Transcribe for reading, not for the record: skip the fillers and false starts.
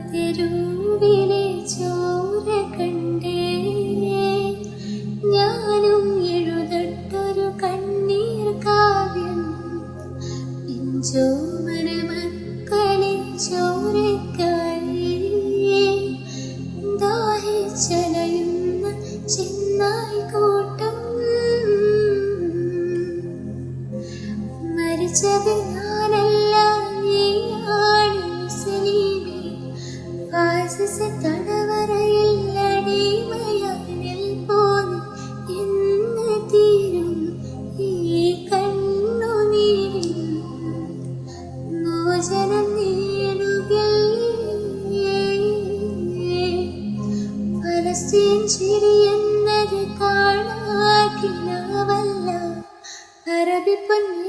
തെരുവിലെ ചോര കണ്ടേ ഞാനും എഴുതട്ടൊരു കണ്ണീർ കാവ്യം പിഞ്ചോമന മക്കളെ ചോരക്കായി ദാഹിച്ചലയുന്ന ചെന്നായി കൂട്ടം മരിച്ചത് ഞാനല്ല തടവറയിൽ അടിമയായി പോന്ന് എന്ന് തീരും ഈ കണ്ണുനീരിൽ മോചനം നേടുകയേ. പലസ്തീൻ ചിരിയെന്നത് കാണാക്കിനാവല്ല അറബി പൊന്നു